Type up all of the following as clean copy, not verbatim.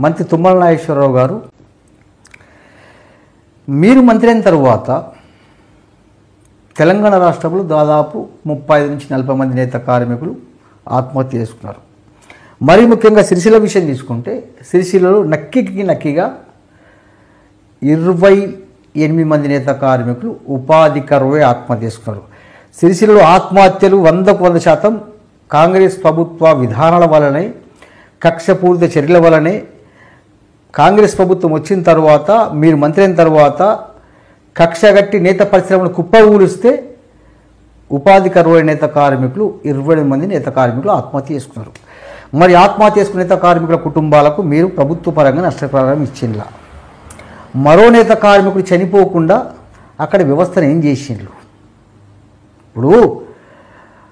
మంత్రి తుమ్మల నాగేశ్వరరావు గారు, మీరు మంత్రి అయిన తర్వాత తెలంగాణ రాష్ట్రంలో దాదాపు 35 నుంచి 40 మంది నేత కార్మికులు ఆత్మహత్య చేసుకున్నారు. మరీ ముఖ్యంగా సిరిసిల్ల విషయం తీసుకుంటే సిరిసిల్లలో నక్కిగా 28 మంది నేత కార్మికులు ఉపాధి కరువై ఆత్మహత్య చేసుకున్నారు. సిరిసిల్లలో ఆత్మహత్యలు 100% కాంగ్రెస్ ప్రభుత్వ విధానాల వల్లనే, కక్షపూరిత చర్యల వల్లనే. కాంగ్రెస్ ప్రభుత్వం వచ్చిన తర్వాత, మీరు మంత్రి అయిన తర్వాత కక్షగట్టి నేత పరిశ్రమను కుప్పగూలిస్తే ఉపాధి కరువై నేత కార్మికులు 28 మంది నేత కార్మికులు ఆత్మహత్య చేసుకున్నారు. మరి ఆత్మహత్య చేసుకున్న నేత కార్మికుల కుటుంబాలకు మీరు ప్రభుత్వ పరంగా నష్టపరిహారం ఇచ్చిండ్లా? మరో నేత కార్మికుడు చనిపోకుండా అక్కడ వ్యవస్థను ఏం చేసిండ్రు? ఇప్పుడు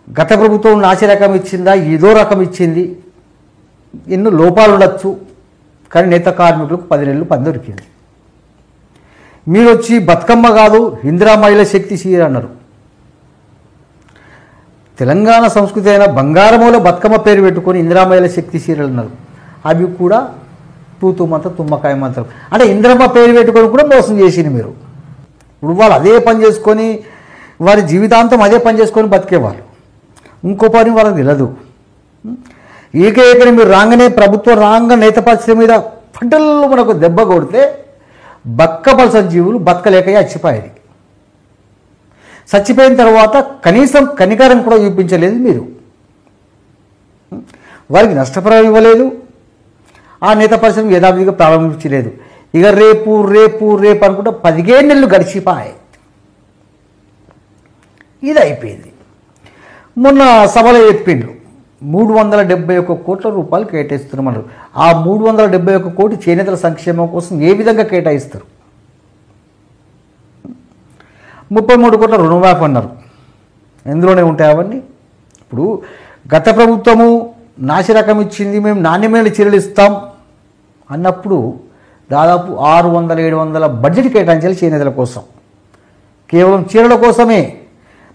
గత ప్రభుత్వం నాసి రకం ఇచ్చిందా, ఏదో రకం ఇచ్చింది, ఎన్నో లోపాలు ఉండొచ్చు, కానీ నేత కార్మికులకు 10 నెలలు పని దొరికింది. మీరు వచ్చి బతుకమ్మ కాదు ఇందిరా మహిళ శక్తి చీర అన్నారు. తెలంగాణ సంస్కృతి అయిన బంగారములో బతుకమ్మ పేరు పెట్టుకొని ఇందిరా మహిళ శక్తి చీరలు అన్నారు. అవి కూడా తూతు మంత్రం తుమ్మకాయ మంత్రం అంటే ఇందిరమ్మ పేరు పెట్టుకొని కూడా మోసం చేసింది మీరు. ఇప్పుడు వాళ్ళు అదే పని చేసుకొని వారి జీవితాంతం అదే పని చేసుకొని బతికేవాళ్ళు, ఇంకో పని వాళ్ళకి తెలియదు. ఏకైకని మీరు రాగానే ప్రభుత్వం రాగా నేత పరిస్థితి మీద పంటల్లో మనకు దెబ్బ కొడితే బక్కపలస జీవులు బతకలేక చచ్చిపోయేది. చచ్చిపోయిన తర్వాత కనీసం కనికరం కూడా చూపించలేదు మీరు. వారికి నష్టపరిహారం ఇవ్వలేదు, ఆ నేత పరిశ్రమ యథావిధిగా ప్రారంభించలేదు. ఇక రేపు రేపు రేపు అనుకుంటే 15 నెలలు గడిచిపోయాయి. ఇది అయిపోయింది. మొన్న సభలో చెప్పిండ్రు 371 కోట్ల రూపాయలు కేటాయిస్తున్నామన్నారు. ఆ 371 కోట్లు చేనేతల సంక్షేమం కోసం ఏ విధంగా కేటాయిస్తారు? 33 కోట్ల రుణమాఫీ అన్నారు. ఎందులోనే ఉంటాయి అవన్నీ? ఇప్పుడు గత ప్రభుత్వము నాసి రకం ఇచ్చింది, మేము నాణ్యమైన చీరలు ఇస్తాం అన్నప్పుడు దాదాపు 600-700 బడ్జెట్ కేటాయించాలి చేనేతల కోసం, కేవలం చీరల కోసమే,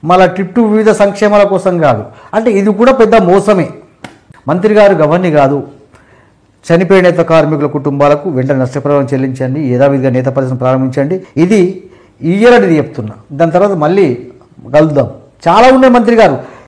మళ్ళీ టిట్టు వివిధ సంక్షేమాల కోసం కాదు. అంటే ఇది కూడా పెద్ద మోసమే. మంత్రి గారు గవర్ని కాదు, చనిపోయిన నేత కార్మికుల కుటుంబాలకు వెంటనే నష్టపరిహారం చెల్లించండి, యథావిధిగా నేత పరిశ్రమ ప్రారంభించండి. ఇది ఇయ్యరని చెప్తున్నా. దాని తర్వాత మళ్ళీ కలుద్దాం. చాలా ఉన్నాయి మంత్రి గారు.